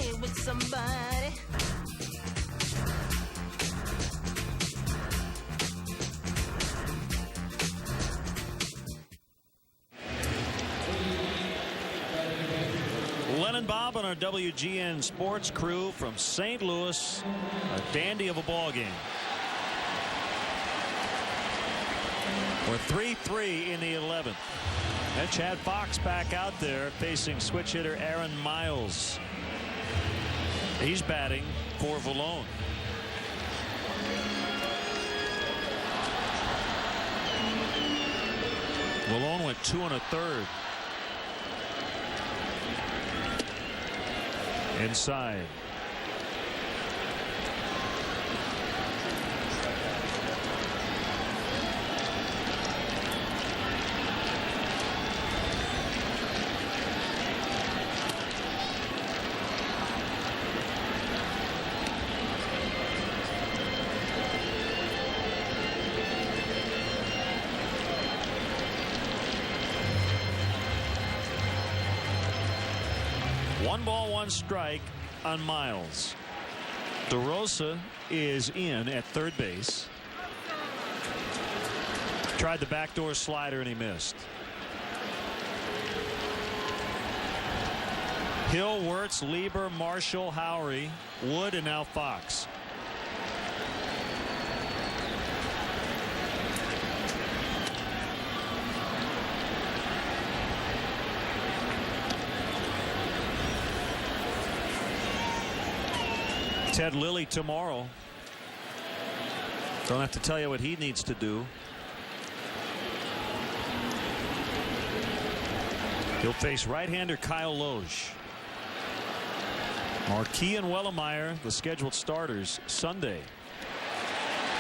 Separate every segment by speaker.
Speaker 1: away with somebody.
Speaker 2: Len and Bob on our WGN sports crew from St. Louis. A dandy of a ball game. We're 3-3 in the 11th. And Chad Fox back out there facing switch hitter Aaron Miles. He's batting for Vallone. Vallone went 2 1/3. Inside. One ball, one strike on Miles. DeRosa is in at third base. Tried the backdoor slider and he missed. Hill, Wirtz, Lieber, Marshall, Howry, Wood, and now Fox. Ted Lilly tomorrow. Don't have to tell you what he needs to do. He'll face right-hander Kyle Loge. Marquis and Wellemeyer, the scheduled starters Sunday.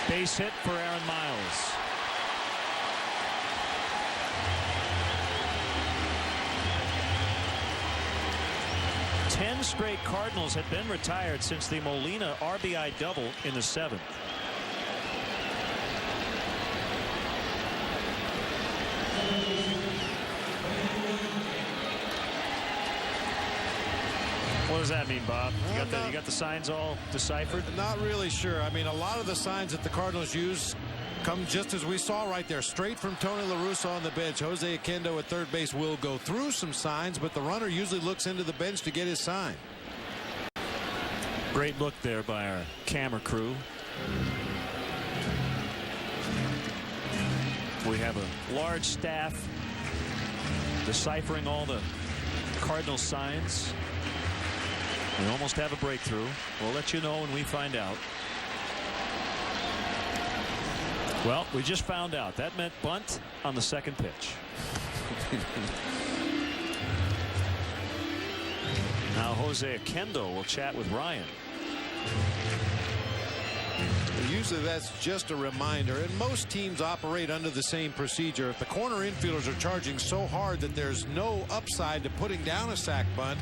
Speaker 2: Base hit for Aaron Miles. Ten straight Cardinals had been retired since the Molina RBI double in the 7th. What does that mean, Bob? You got the signs all deciphered?
Speaker 3: Not really sure. I mean, a lot of the signs that the Cardinals use come just as we saw right there, straight from Tony La Russa on the bench. Jose Oquendo at third base will go through some signs, but the runner usually looks into the bench to get his sign.
Speaker 2: Great look there by our camera crew. We have a large staff deciphering all the Cardinal signs. We almost have a breakthrough. We'll let you know when we find out. Well, we just found out. That meant bunt on the second pitch. Now Jose Oquendo will chat with Ryan.
Speaker 3: Usually that's just a reminder, and most teams operate under the same procedure. If the corner infielders are charging so hard that there's no upside to putting down a sac bunt,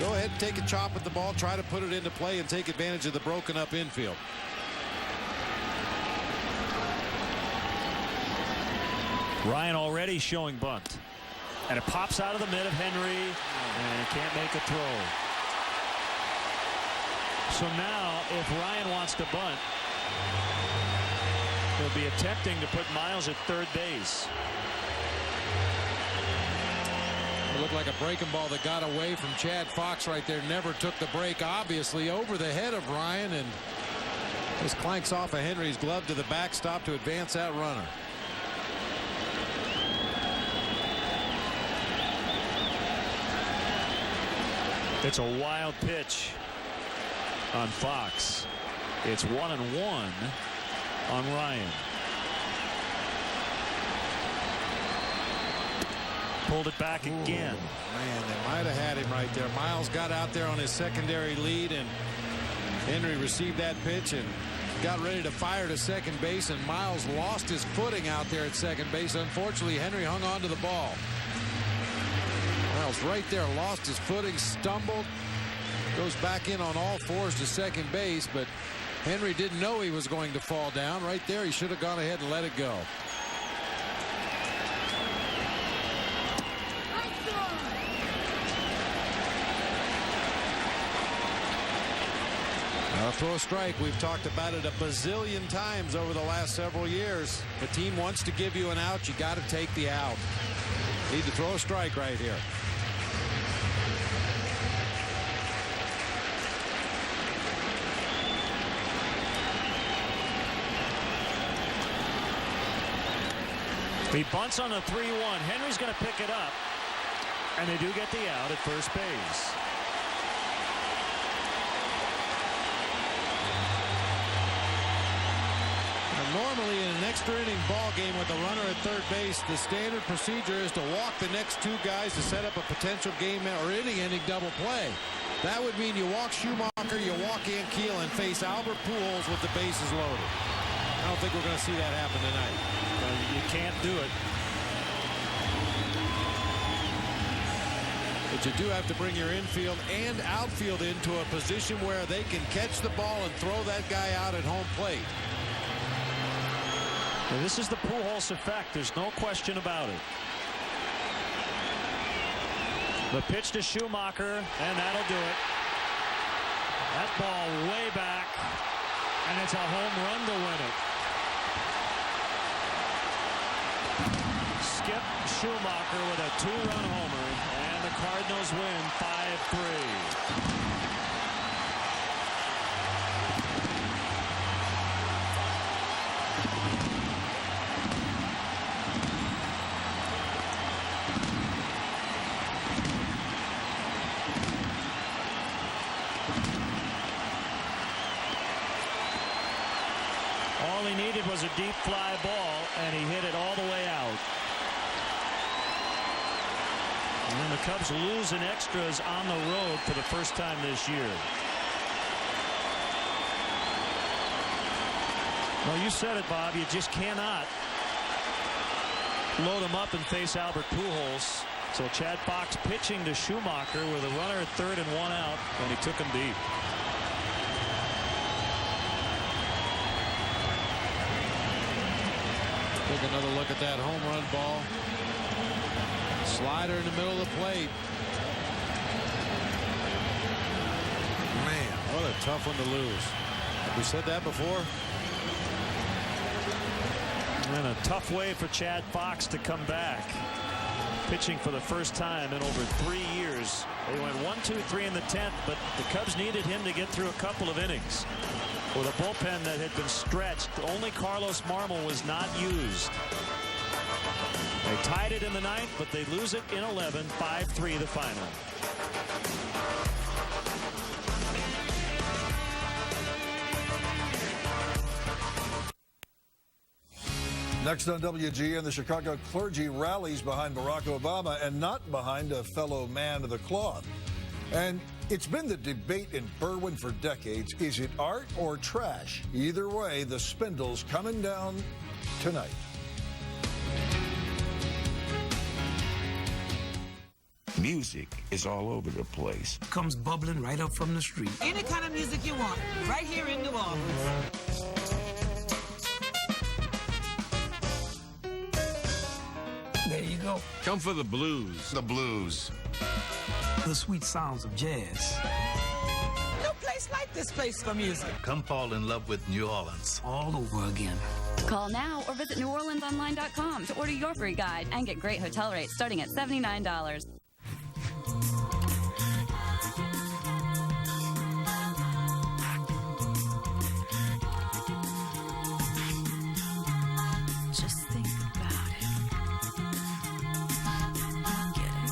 Speaker 3: go ahead and take a chop at the ball, try to put it into play and take advantage of the broken up infield.
Speaker 2: Ryan already showing bunt. And it pops out of the mid of Henry and can't make a throw. So now if Ryan wants to bunt, he'll be attempting to put Miles at third base.
Speaker 3: It looked like a breaking ball that got away from Chad Fox right there. Never took the break, obviously, over the head of Ryan, and just clanks off of Henry's glove to the backstop to advance that runner.
Speaker 2: It's a wild pitch on Fox. It's 1-1 on Ryan. Pulled it back again.
Speaker 3: Man, they might have had him right there. Miles got out there on his secondary lead, and Henry received that pitch and got ready to fire to second base, and Miles lost his footing out there at second base. Unfortunately, Henry hung on to the ball. Miles right there lost his footing, stumbled, goes back in on all fours to second base, but Henry didn't know he was going to fall down. Right there, he should have gone ahead and let it go. Throw a strike. We've talked about it a bazillion times over the last several years. The team wants to give you an out. You got to take the out. Need to throw a strike right here.
Speaker 2: He bunts on a 3-1. Henry's going to pick it up. And they do get the out at first base.
Speaker 3: Normally in an extra inning ball game with a runner at third base, the standard procedure is to walk the next two guys to set up a potential game or inning double play. That would mean you walk Schumacher, you walk Ankiel, and face Albert Pujols with the bases loaded. I don't think we're going to see that happen tonight.
Speaker 2: You can't do it.
Speaker 3: But you do have to bring your infield and outfield into a position where they can catch the ball and throw that guy out at home plate.
Speaker 2: And this is the Pujols effect. There's no question about it. The pitch to Schumacher, and that'll do it. That ball way back, and it's a home run to win it. Skip Schumacher with a 2-run homer, and the Cardinals win 5-3. All he needed was a deep fly ball, and he hit it all the way out. And then the Cubs lose in extras on the road for the first time this year. Well, you said it, Bob. You just cannot load him up and face Albert Pujols. So Chad Fox pitching to Schumacher with a runner at third and 1 out, and he took him deep.
Speaker 3: Take another look at that home run ball. Slider in the middle of the plate. Man, what a tough one to lose. Have we said that before?
Speaker 2: And a tough way for Chad Fox to come back. Pitching for the first time in over 3 years. They went 1-2-3 in the 10th, but the Cubs needed him to get through a couple of innings. With a bullpen that had been stretched, only Carlos Marmol was not used. They tied it in the 9th, but they lose it in 11, 5-3 the final.
Speaker 1: Next on WGN, the Chicago clergy rallies behind Barack Obama and not behind a fellow man of the cloth. And it's been the debate in Berwyn for decades. Is it art or trash? Either way, the Spindle's coming down tonight.
Speaker 4: Music is all over the place.
Speaker 5: Comes bubbling right up from the street. Any kind of music you want, right here in New Orleans. There you go.
Speaker 6: Come for the blues. The blues.
Speaker 5: The sweet sounds of jazz. No place like this place for music.
Speaker 6: Come fall in love with New Orleans.
Speaker 5: All over again.
Speaker 7: Call now or visit NewOrleansOnline.com to order your free guide and get great hotel rates starting at $79. Just think about it. You'll get it.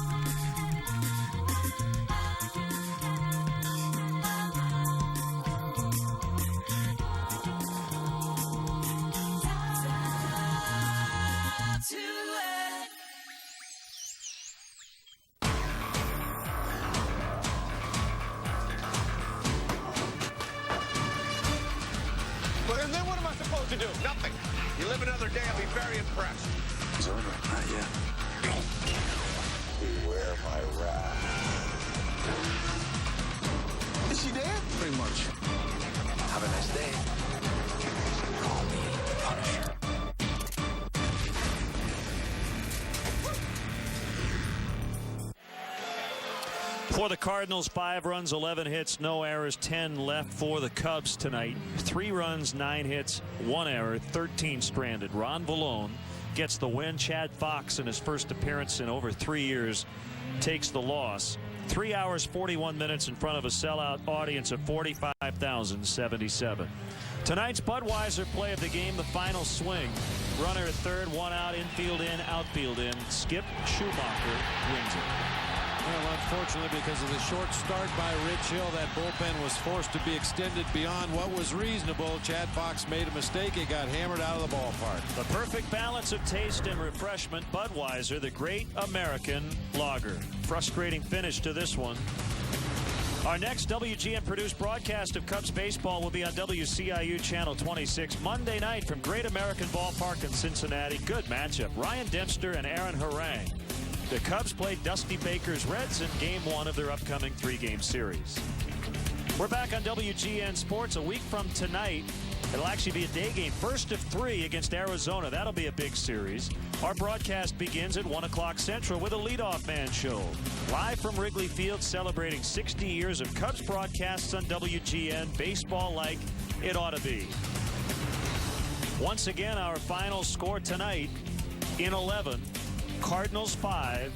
Speaker 6: And then what am I supposed to do? Nothing. You live another day, I'll be very impressed.
Speaker 4: It's over. Not yet. Beware my wrath.
Speaker 6: Is she dead?
Speaker 4: Pretty much. Have a nice day.
Speaker 5: Call me Punisher.
Speaker 2: For the Cardinals, 5 runs, 11 hits, no errors, 10 left for the Cubs tonight. 3 runs, 9 hits, 1 error, 13 stranded. Ron Vallone gets the win. Chad Fox, in his first appearance in over 3 years, takes the loss. 3 hours, 41 minutes in front of a sellout audience of 45,077. Tonight's Budweiser play of the game, the final swing. Runner at third, 1 out, infield in, outfield in. Skip Schumacher wins it.
Speaker 3: Well, unfortunately, because of the short start by Rich Hill, that bullpen was forced to be extended beyond what was reasonable. Chad Fox made a mistake. He got hammered out of the ballpark.
Speaker 2: The perfect balance of taste and refreshment. Budweiser, the great American lager. Frustrating finish to this one. Our next WGN produced broadcast of Cubs baseball will be on WCIU Channel 26 Monday night from Great American Ballpark in Cincinnati. Good matchup. Ryan Dempster and Aaron Harang. The Cubs played Dusty Baker's Reds in Game 1 of their upcoming 3-game series. We're back on WGN Sports a week from tonight. It'll actually be a day game, first of 3 against Arizona. That'll be a big series. Our broadcast begins at 1 o'clock Central with a leadoff man show. Live from Wrigley Field, celebrating 60 years of Cubs broadcasts on WGN. Baseball like it ought to be. Once again, our final score tonight in 11. Cardinals 5,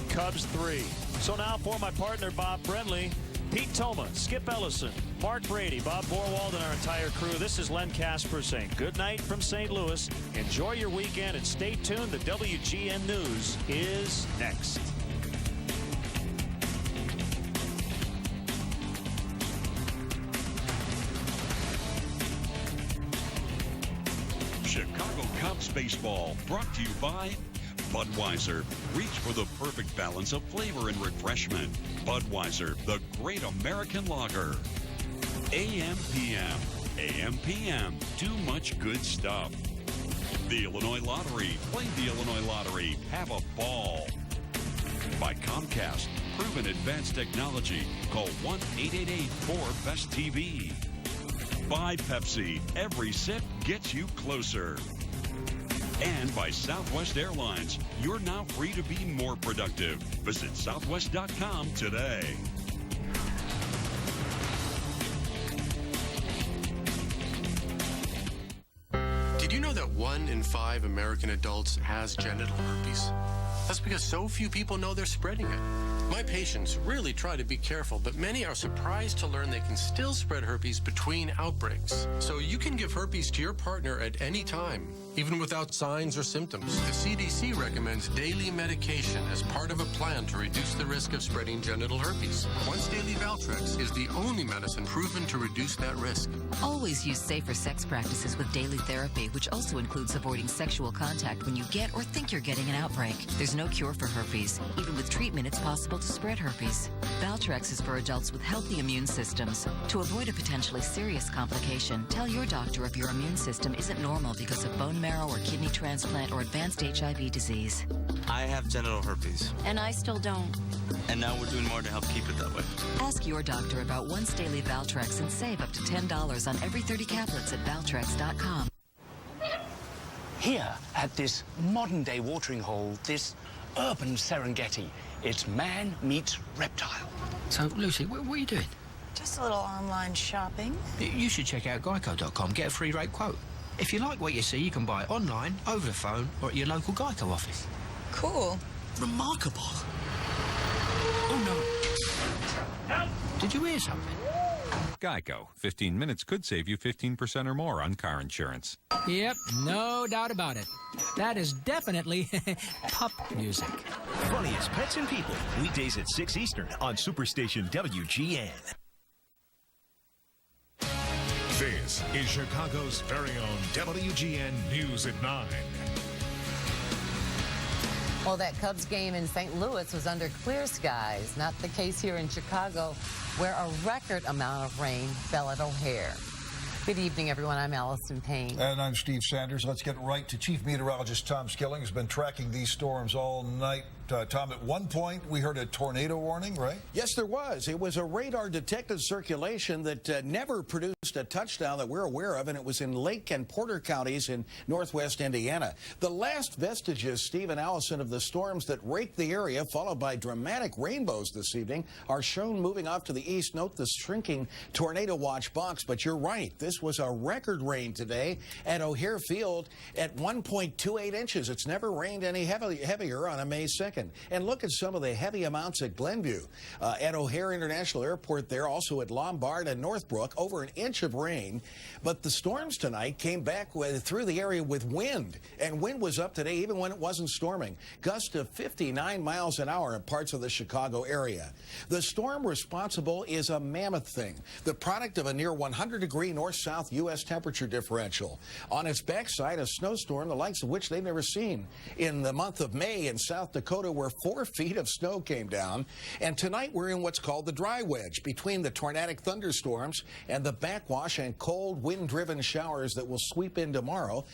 Speaker 2: Cubs 3. So now for my partner, Bob Brenly, Pete Toma, Skip Ellison, Mark Brady, Bob Borwald, and our entire crew. This is Len Casper saying good night from St. Louis. Enjoy your weekend and stay tuned. The WGN News is next.
Speaker 8: Chicago Cubs baseball brought to you by Budweiser. Reach for the perfect balance of flavor and refreshment. Budweiser, the great American lager. AM/PM. AM/PM. Too much good stuff. The Illinois Lottery. Play the Illinois Lottery. Have a ball. By Comcast. Proven advanced technology. Call 1-888-4BEST-TV. By Pepsi. Every sip gets you closer. And by Southwest Airlines, you're now free to be more productive. Visit southwest.com today.
Speaker 9: Did you know that 1 in 5 American adults has genital herpes? That's because so few people know they're spreading it. My patients really try to be careful, but many are surprised to learn they can still spread herpes between outbreaks. So you can give herpes to your partner at any time, even without signs or symptoms. The CDC recommends daily medication as part of a plan to reduce the risk of spreading genital herpes. Once daily Valtrex is the only medicine proven to reduce that risk.
Speaker 10: Always use safer sex practices with daily therapy, which also includes avoiding sexual contact when you get or think you're getting an outbreak. There's no cure for herpes. Even with treatment, it's possible to spread herpes. Valtrex is for adults with healthy immune systems. To avoid a potentially serious complication, tell your doctor if your immune system isn't normal because of bone marrow or kidney transplant or advanced HIV disease.
Speaker 11: I have genital herpes.
Speaker 10: And I still don't.
Speaker 11: And now we're doing more to help keep it that way. Ask
Speaker 10: your doctor about once daily Valtrex and save up to $10 on every 30 caplets at Valtrex.com.
Speaker 12: Here at this modern-day watering hole, this urban Serengeti, it's man meets reptile.
Speaker 5: So, Lucy, what are you doing?
Speaker 13: Just a little online shopping.
Speaker 5: You should check out Geico.com, get a free rate quote. If you like what you see, you can buy it online, over the phone, or at your local Geico office.
Speaker 13: Cool.
Speaker 5: Remarkable. Oh, no. Help! Did you hear something?
Speaker 14: Geico. 15 minutes could save you 15% or more on car insurance.
Speaker 15: Yep, no doubt about it. That is definitely pup music.
Speaker 16: Funniest Pets and People. Weekdays at 6 Eastern on Superstation WGN.
Speaker 17: This is Chicago's very own WGN News at 9.
Speaker 18: Well, that Cubs game in St. Louis was under clear skies. Not the case here in Chicago, where a record amount of rain fell at O'Hare. Good evening, everyone. I'm Allison Payne.
Speaker 1: And I'm Steve Sanders. Let's get right to Chief Meteorologist Tom Skilling, who's been tracking these storms all night. Tom, at one point we heard a tornado warning, right?
Speaker 19: Yes, there was. It was a radar-detected circulation that never produced a touchdown that we're aware of, and it was in Lake and Porter counties in northwest Indiana. The last vestiges, Steve and Allison, of the storms that raked the area, followed by dramatic rainbows this evening, are shown moving off to the east. Note the shrinking tornado watch box, but you're right. This was a record rain today at O'Hare Field at 1.28 inches. It's never rained any heavier on a May 2nd. And look at some of the heavy amounts at Glenview. At O'Hare International Airport there, also at Lombard and Northbrook, over an inch of rain. But the storms tonight came back through the area with wind. And wind was up today even when it wasn't storming. Gusts of 59 miles an hour in parts of the Chicago area. The storm responsible is a mammoth thing, the product of a near 100-degree north-south U.S. temperature differential. On its backside, a snowstorm the likes of which they've never seen. In the month of May in South Dakota, where 4 feet of snow came down. And tonight we're in what's called the dry wedge between the tornadic thunderstorms and the backwash and cold wind-driven showers that will sweep in tomorrow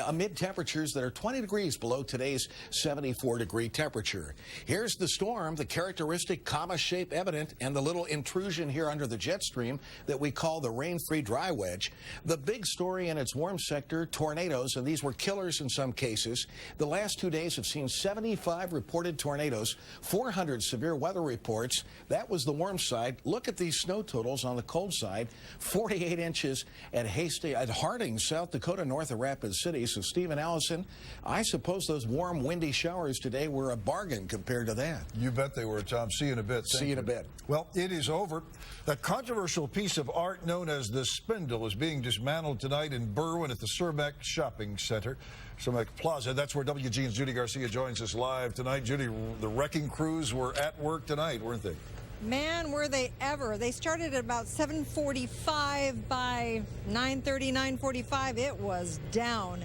Speaker 19: amid temperatures that are 20 degrees below today's 74-degree temperature. Here's the storm, the characteristic comma shape evident, and the little intrusion here under the jet stream that we call the rain-free dry wedge. The big story in its warm sector, tornadoes, and these were killers in some cases. The last 2 days have seen 75 reported tornadoes, 400 severe weather reports. That was the warm side. Look at these snow totals on the cold side. 48 inches at Harding, South Dakota, north of Rapid City. So, Steve and Allison, I suppose those warm, windy showers today were a bargain compared to that.
Speaker 1: You bet they were, Tom. See you in a bit.
Speaker 19: See you in a bit.
Speaker 1: Well, it is over. That controversial piece of art known as the Spindle is being dismantled tonight in Berwyn at the Cermak Shopping Center, Cermak Plaza. That's where WGN's Judy Garcia joins us live tonight. Judy, the wrecking crews were at work tonight, weren't they?
Speaker 20: Man, were they ever. They started at about 7:45. By 9:30, 9:45, it was down.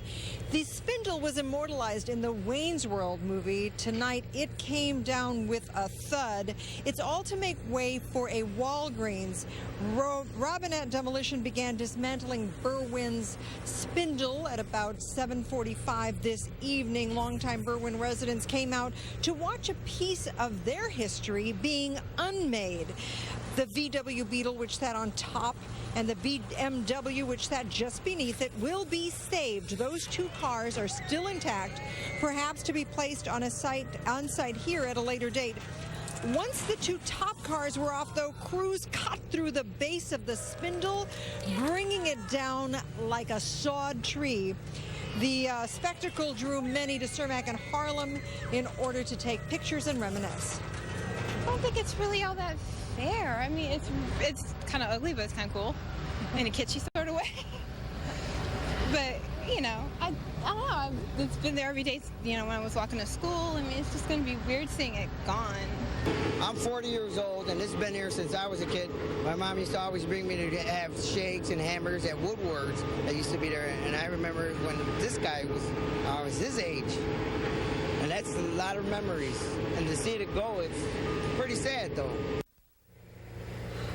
Speaker 20: The Spindle was immortalized in the Wayne's World movie. Tonight, it came down with a thud. It's all to make way for a Walgreens. Robinette Demolition began dismantling Berwyn's Spindle at about 7:45 this evening. Longtime Berwyn residents came out to watch a piece of their history being unmade. The VW Beetle, which sat on top, and the BMW, which sat just beneath it, will be saved. Those two cars are still intact, perhaps to be placed on site here at a later date. Once the two top cars were off, though, crews cut through the base of the Spindle, bringing it down like a sawed tree. The spectacle drew many to Cermak and Harlem in order to take pictures and reminisce.
Speaker 21: I don't think it's really all that fair. I mean, it's kind of ugly, but it's kind of cool in a kitschy sort of way. But, you know, I don't know. It's been there every day, you know, when I was walking to school. I mean, it's just going to be weird seeing it gone.
Speaker 22: I'm 40 years old, and it's been here since I was a kid. My mom used to always bring me to have shakes and hamburgers at Woodward's that used to be there. And I remember when this guy was his age. And that's a lot of memories. And to see it go, it's pretty sad, though.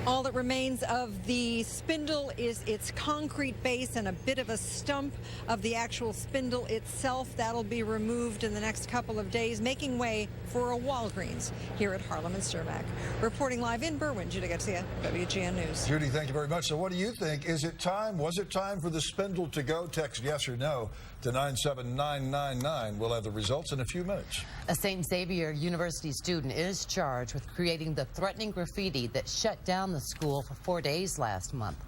Speaker 20: All that remains of the Spindle is its concrete base and a bit of a stump of the actual Spindle itself. That'll be removed in the next couple of days, making way for a Walgreens here at Harlem and Cermak. Reporting live in Berwyn, Judy Garcia, WGN News.
Speaker 1: Judy, thank you very much. So what do you think? Was it time for the Spindle to go? Text yes or no to 97999. We'll have the results in a few minutes.
Speaker 18: A St. Xavier University student is charged with creating the threatening graffiti that shut down the school for 4 days last month.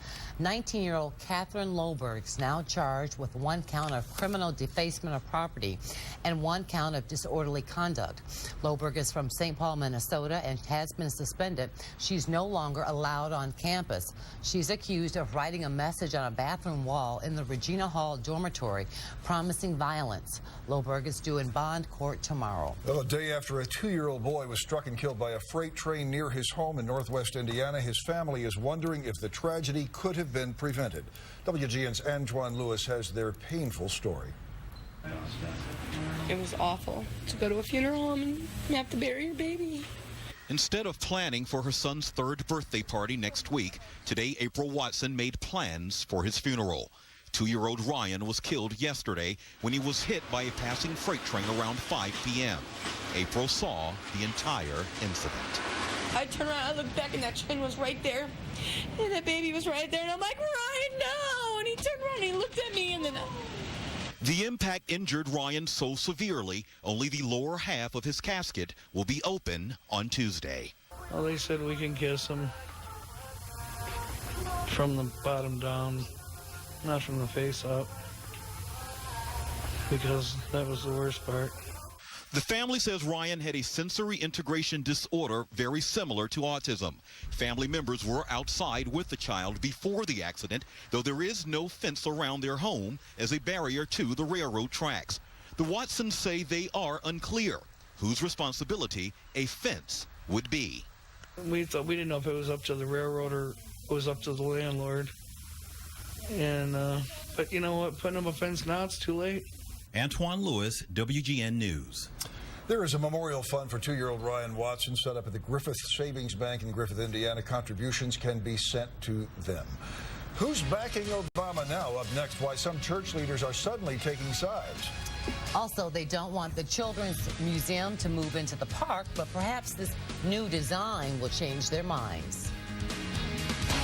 Speaker 18: 19-year-old Catherine Loberg is now charged with 1 count of criminal defacement of property and 1 count of disorderly conduct. Loberg is from St. Paul, Minnesota, and has been suspended. She's no longer allowed on campus. She's accused of writing a message on a bathroom wall in the Regina Hall dormitory promising violence. Loberg is due in bond court tomorrow.
Speaker 1: Well, a day after a 2-year-old boy was struck and killed by a freight train near his home in northwest Indiana, his family is wondering if the tragedy could have been prevented. WGN's Antoine Lewis has their painful story.
Speaker 23: It was awful to go to a funeral home and have to bury your baby.
Speaker 24: Instead of planning for her son's 3rd birthday party next week, today April Watson made plans for his funeral. 2-year-old Ryan was killed yesterday when he was hit by a passing freight train around 5 p.m. April saw the entire incident.
Speaker 23: I turned around, I looked back, and that chin was right there. And that baby was right there. And I'm like, Ryan, no! And he turned around and he looked at me, and then...
Speaker 24: The impact injured Ryan so severely, only the lower half of his casket will be open on Tuesday.
Speaker 3: Well, they said we can kiss him from the bottom down, not from the face up, because that was the worst part.
Speaker 24: The family says Ryan had a sensory integration disorder very similar to autism. Family members were outside with the child before the accident, though there is no fence around their home as a barrier to the railroad tracks. The Watsons say they are unclear whose responsibility a fence would be.
Speaker 3: We didn't know if it was up to the railroad or it was up to the landlord. And but you know what? Putting up a fence now, it's too late.
Speaker 4: Antoine Lewis, WGN News.
Speaker 1: There is a memorial fund for 2-year-old Ryan Watson set up at the Griffith Savings Bank in Griffith, Indiana. Contributions can be sent to them. Who's backing Obama now? Up next, why some church leaders are suddenly taking sides.
Speaker 18: Also, they don't want the Children's Museum to move into the park, but perhaps this new design will change their minds.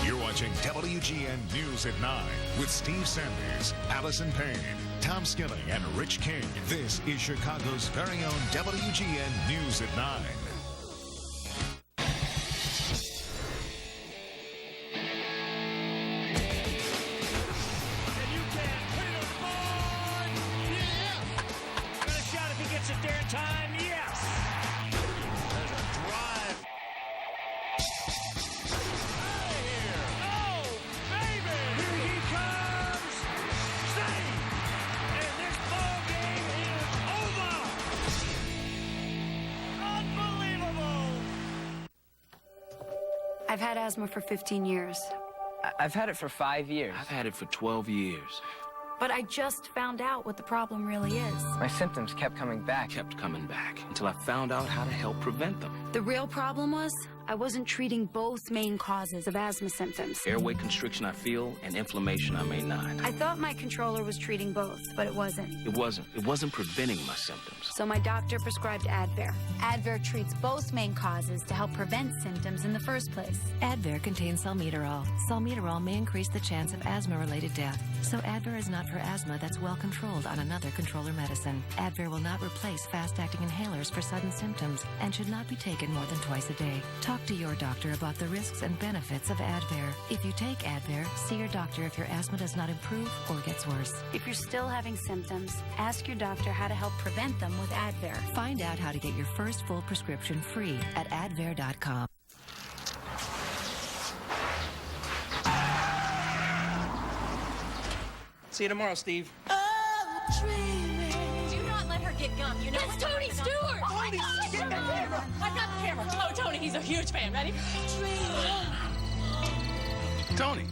Speaker 17: You're watching WGN News at 9 with Steve Sanders, Allison Payne, Tom Skilling, and Rich King. This is Chicago's very own WGN News at 9.
Speaker 2: It there in time, yes. There's a drive. Out of here. Oh, baby. Here he comes. Save. And this ball game is over. Unbelievable.
Speaker 6: I've had asthma for 15 years.
Speaker 7: I've had it for 5 years. I've had it for 12 years.
Speaker 6: But I just found out what the problem really is.
Speaker 7: My symptoms kept coming back. Until I found out how to help prevent them.
Speaker 6: The real problem was I wasn't treating both main causes of asthma symptoms.
Speaker 7: Airway constriction I feel and inflammation I may not.
Speaker 6: I thought my controller was treating both, but it wasn't.
Speaker 7: It wasn't preventing my symptoms.
Speaker 6: So my doctor prescribed Advair. Advair treats both main causes to help prevent symptoms in the first place.
Speaker 25: Advair contains salmeterol. Salmeterol may increase the chance of asthma-related death. So Advair is not for asthma that's well controlled on another controller medicine. Advair will not replace fast-acting inhalers for sudden symptoms and should not be taken more than twice a day. Talk to your doctor about the risks and benefits of Advair. If you take Advair, see your doctor if your asthma does not improve or gets worse.
Speaker 6: If you're still having symptoms, ask your doctor how to help prevent them with Advair.
Speaker 25: Find out how to get your first full prescription free at advair.com.
Speaker 7: See you tomorrow, Steve.
Speaker 6: Do not let her get gum. You know
Speaker 26: that's Tony Stewart.
Speaker 7: Tony,
Speaker 26: get the camera. I've got the camera. Oh, Tony, he's a huge fan. Ready?
Speaker 7: Tony,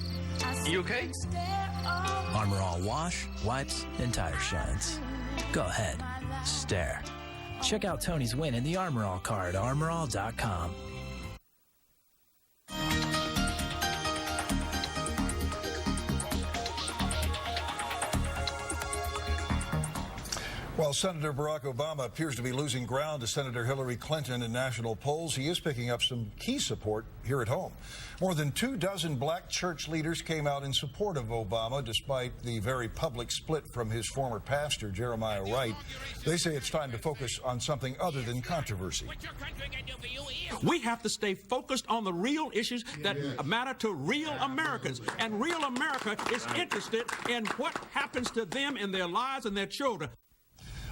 Speaker 7: you okay?
Speaker 27: Armor All wash, wipes, and tire shines. Go ahead, stare. Check out Tony's win in the Armor All card, armorall.com.
Speaker 1: While Senator Barack Obama appears to be losing ground to Senator Hillary Clinton in national polls, he is picking up some key support here at home. More than 24 black church leaders came out in support of Obama, despite the very public split from his former pastor, Jeremiah Wright. They say it's time to focus on something other than controversy.
Speaker 28: We have to stay focused on the real issues that matter to real Americans. And real America is interested in what happens to them in their lives and their children.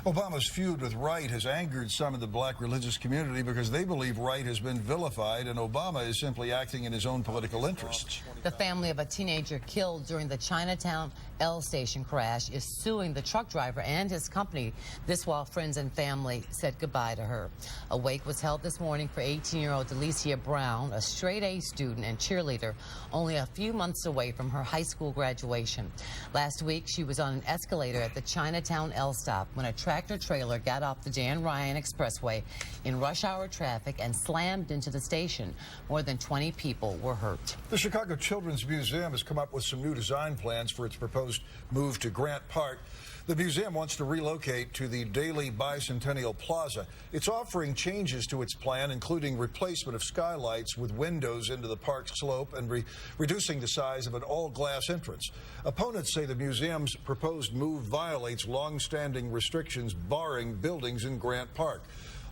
Speaker 1: Obama's feud with Wright has angered some in the black religious community because they believe Wright has been vilified and Obama is simply acting in his own political interests.
Speaker 18: The family of a teenager killed during the Chinatown L station crash is suing the truck driver and his company. This while friends and family said goodbye to her. A wake was held this morning for 18-year-old Delicia Brown, a straight-A student and cheerleader, only a few months away from her high school graduation. Last week, she was on an escalator at the Chinatown L stop when a tractor-trailer got off the Dan Ryan Expressway in rush-hour traffic and slammed into the station. More than 20 people were hurt.
Speaker 1: The Chicago Children's Museum has come up with some new design plans for its proposed proposed move to Grant Park. The museum wants to relocate to the Daily Bicentennial Plaza. It's offering changes to its plan, including replacement of skylights with windows into the park's slope and reducing the size of an all-glass entrance. Opponents say the museum's proposed move violates long-standing restrictions barring buildings in Grant Park.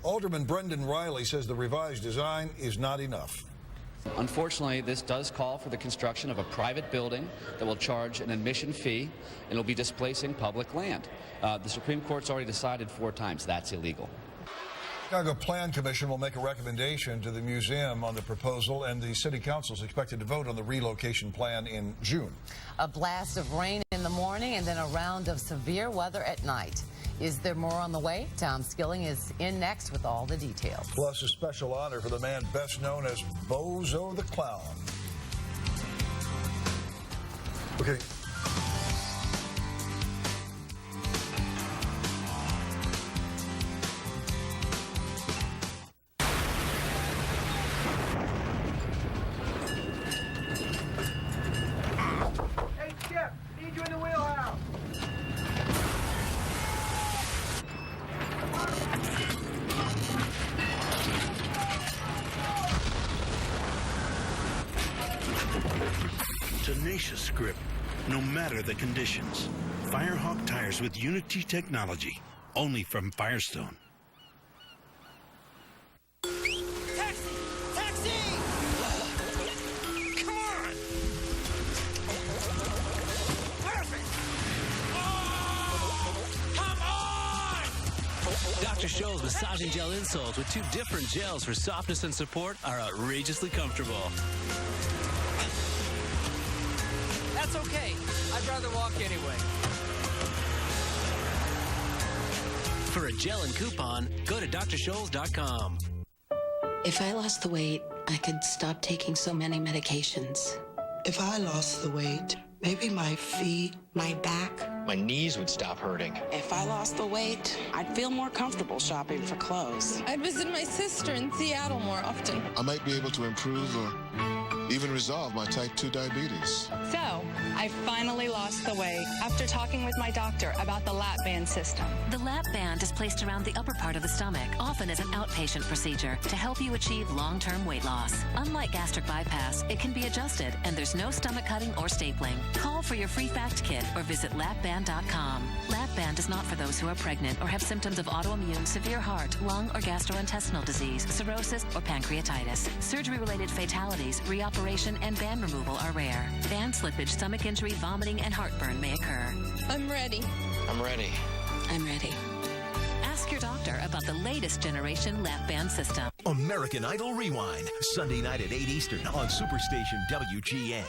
Speaker 1: Alderman Brendan Riley says the revised design is not enough.
Speaker 5: Unfortunately, this does call for the construction of a private building that will charge an admission fee and will be displacing public land. The Supreme Court's already decided 4 times that's illegal.
Speaker 1: Chicago Plan Commission will make a recommendation to the museum on the proposal, and the City Council is expected to vote on the relocation plan in June.
Speaker 18: A blast of rain in the morning and then a round of severe weather at night. Is there more on the way? Tom Skilling is in next with all the details.
Speaker 1: Plus a special honor for the man best known as Bozo the Clown. Okay.
Speaker 8: Hey, Skip, need you in the wheelhouse.
Speaker 9: Tenacious grip, no matter the conditions. Firehawk tires with Unity technology, only from Firestone.
Speaker 8: Taxi! Taxi! Come on! Perfect! Oh, come on!
Speaker 27: Dr. Scholl's massaging gel insoles with 2 different gels for softness and support are outrageously comfortable.
Speaker 10: That's okay. I'd rather walk anyway.
Speaker 27: For a gel and coupon, go to drscholl's.com.
Speaker 11: If I lost the weight, I could stop taking so many medications. If I lost the weight, maybe my feet, my back.
Speaker 12: My knees would stop hurting.
Speaker 11: If I lost the weight, I'd feel more comfortable shopping for clothes.
Speaker 23: I'd visit my sister in Seattle more often.
Speaker 13: I might be able to improve or even resolve my type 2 diabetes.
Speaker 14: So, I finally lost the weight after talking with my doctor about the lap band system.
Speaker 25: The lap band is placed around the upper part of the stomach, often as an outpatient procedure, to help you achieve long-term weight loss. Unlike gastric bypass, it can be adjusted, and there's no stomach cutting or stapling. Call for your free fact kit or visit lapband.com. Lap band is not for those who are pregnant or have symptoms of autoimmune, severe heart, lung, or gastrointestinal disease, cirrhosis, or pancreatitis. Surgery-related fatalities, reoperation, and band removal are rare. Band slippage, stomach injury, vomiting, and heartburn may occur.
Speaker 23: I'm ready.
Speaker 13: I'm ready.
Speaker 11: I'm ready.
Speaker 25: Ask your doctor about the latest generation lap band system.
Speaker 16: American Idol Rewind, Sunday night at 8 Eastern on Superstation WGN.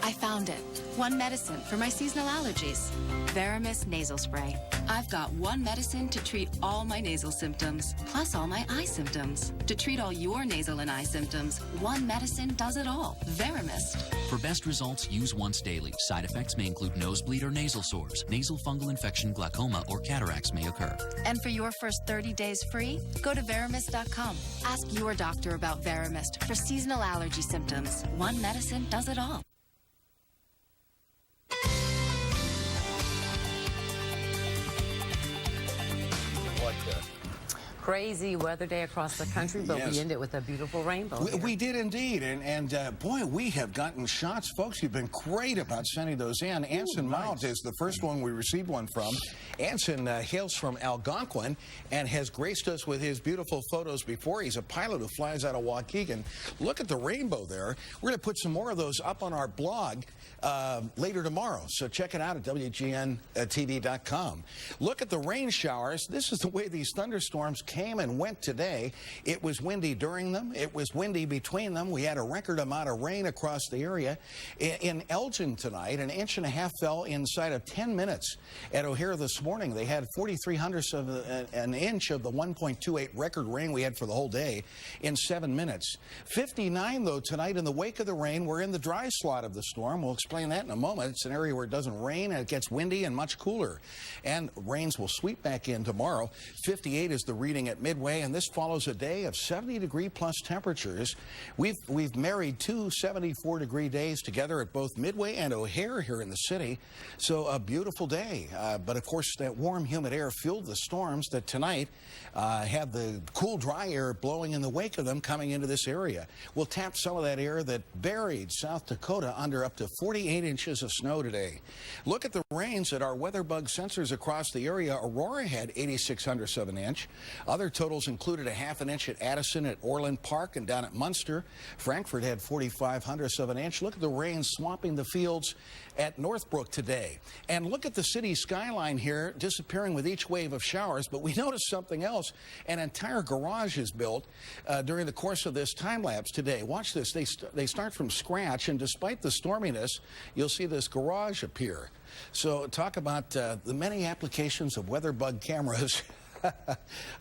Speaker 6: I found it. One medicine for my seasonal allergies. Veramis nasal spray. I've got one medicine to treat all my nasal symptoms, plus all my eye symptoms. To treat all your nasal and eye symptoms, one medicine does it all. Veramist.
Speaker 29: For best results, use once daily. Side effects may include nosebleed or nasal sores. Nasal fungal infection, glaucoma, or cataracts may occur.
Speaker 6: And for your first 30 days free, go to Veramist.com. Ask your doctor about Veramist for seasonal allergy symptoms. One medicine does it all.
Speaker 18: Crazy weather day across the country, but
Speaker 19: Yes.
Speaker 18: we end it with a beautiful rainbow.
Speaker 19: We did indeed, and boy, we have gotten shots. Folks, you've been great about sending those in. Anson Mount is the first one we received one from. Anson hails from Algonquin and has graced us with his beautiful photos before. He's a pilot who flies out of Waukegan. Look at the rainbow there. We're going to put some more of those up on our blog later tomorrow, so check it out at WGNTV.com. Look at the rain showers. This is the way these thunderstorms came and went today. It was windy during them. It was windy between them. We had a record amount of rain across the area. In Elgin tonight, 1.5 inches fell inside of 10 minutes. At O'Hare this morning, they had 43/100 of an inch of the 1.28 record rain we had for the whole day in 7 minutes. 59, though, tonight in the wake of the rain. We're in the dry slot of the storm. We'll explain that in a moment. It's an area where it doesn't rain and it gets windy and much cooler. And rains will sweep back in tomorrow. 58 is the reading evening at Midway, and this follows a day of 70-degree-plus temperatures. We've married two 74-degree days together at both Midway and O'Hare here in the city, so a beautiful day. But of course, that warm, humid air fueled the storms that tonight had the cool, dry air blowing in the wake of them coming into this area. We'll tap some of that air that buried South Dakota under up to 48 inches of snow today. Look at the rains at our weather bug sensors across the area. Aurora had 86/100 of an inch. Other totals included a ½ an inch at Addison, at Orland Park, and down at Munster. Frankfort had 45/100 of an inch. Look at the rain swamping the fields at Northbrook today. And look at the city skyline here disappearing with each wave of showers. But we noticed something else. An entire garage is built during the course of this time lapse today. Watch this. They start from scratch, and despite the storminess, you'll see this garage appear. So talk about the many applications of weather bug cameras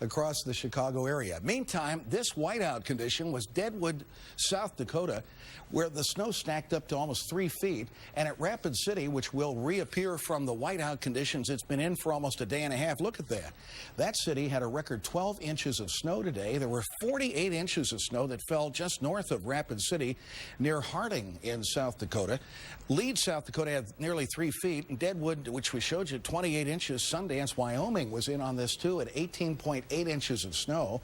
Speaker 19: across the Chicago area. Meantime, this whiteout condition was Deadwood, South Dakota, where the snow stacked up to almost 3 feet, and at Rapid City, which will reappear from the whiteout conditions it's been in for almost a day and a half. Look at that. That city had a record 12 inches of snow today. There were 48 inches of snow that fell just north of Rapid City near Harding in South Dakota. Leeds, South Dakota had nearly 3 feet. And Deadwood, which we showed you, 28 inches. Sundance, Wyoming was in on this too at 18.8 inches of snow.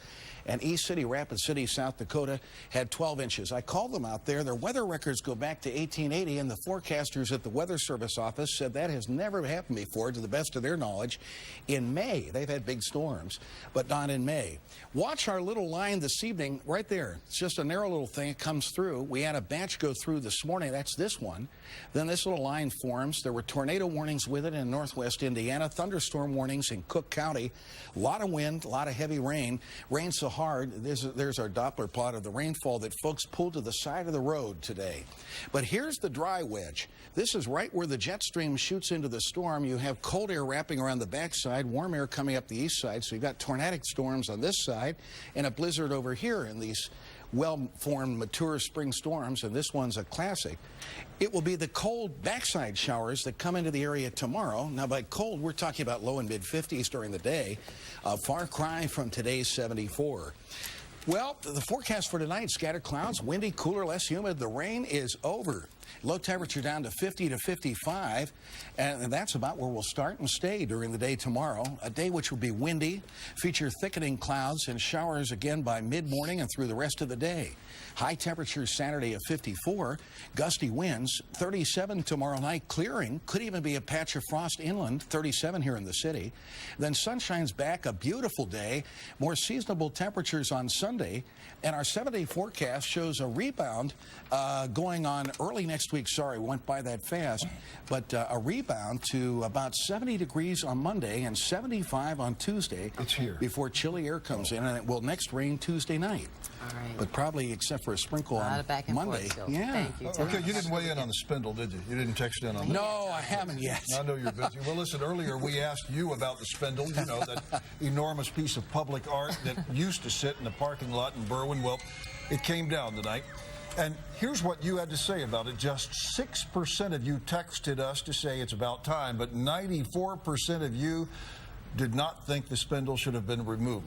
Speaker 19: And East City, Rapid City, South Dakota had 12 inches. I called them out there. Their weather records go back to 1880, and the forecasters at the Weather Service office said that has never happened before, to the best of their knowledge. In May, they've had big storms, but not in May. Watch our little line this evening right there. It's just a narrow little thing. It comes through. We had a batch go through this morning. That's this one. Then this little line forms. There were tornado warnings with it in northwest Indiana, thunderstorm warnings in Cook County. A lot of wind, a lot of heavy rain. Rain so hard, there's our Doppler plot of the rainfall that folks pulled to the side of the road today. But here's the dry wedge. This is right where the jet stream shoots into the storm. You have cold air wrapping around the backside, warm air coming up the east side. So you've got tornadic storms on this side and a blizzard over here in these well-formed, mature spring storms, and this one's a classic. It will be the cold backside showers that come into the area tomorrow. Now, by cold, we're talking about low and mid-50s during the day. A far cry from today's 74. Well, the forecast for tonight, scattered clouds, windy, cooler, less humid. The rain is over. Low temperature down to 50 to 55, and that's about where we'll start and stay during the day tomorrow. A day which will be windy, feature thickening clouds and showers again by mid-morning and through the rest of the day. High temperatures Saturday of 54, gusty winds, 37 tomorrow night, clearing. Could even be a patch of frost inland, 37 here in the city. Then sunshine's back, a beautiful day, more seasonable temperatures on Sunday, and our 7-day forecast shows a rebound going on early next week. Sorry, we went by that fast, but a rebound to about 70 degrees on Monday and 75 on Tuesday.
Speaker 1: It's here.
Speaker 19: Before chilly air comes in, and it will next rain Tuesday night.
Speaker 18: All right.
Speaker 19: But probably except for a sprinkle on
Speaker 18: back and
Speaker 19: Monday.
Speaker 18: forth,
Speaker 19: Yeah.
Speaker 18: Thank you.
Speaker 1: Okay, you didn't weigh in on the spindle, did you? You didn't text in on that?
Speaker 19: No, I haven't yet.
Speaker 1: I know you're busy. Well, listen, earlier we asked you about the spindle, you know, that enormous piece of public art that used to sit in the parking lot in Berwyn. Well, it came down tonight. And here's what you had to say about it. Just 6% of you texted us to say it's about time, but 94% of you did not think the spindle should have been removed.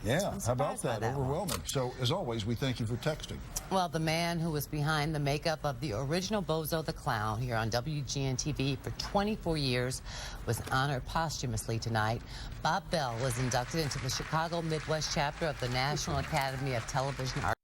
Speaker 1: Yeah, how about that? Overwhelming. So, as always, we thank you for texting.
Speaker 18: Well, the man who was behind the makeup of the original Bozo the Clown here on WGN TV for 24 years was honored posthumously tonight. Bob Bell was inducted into the Chicago Midwest chapter of the National Academy of Television Arts.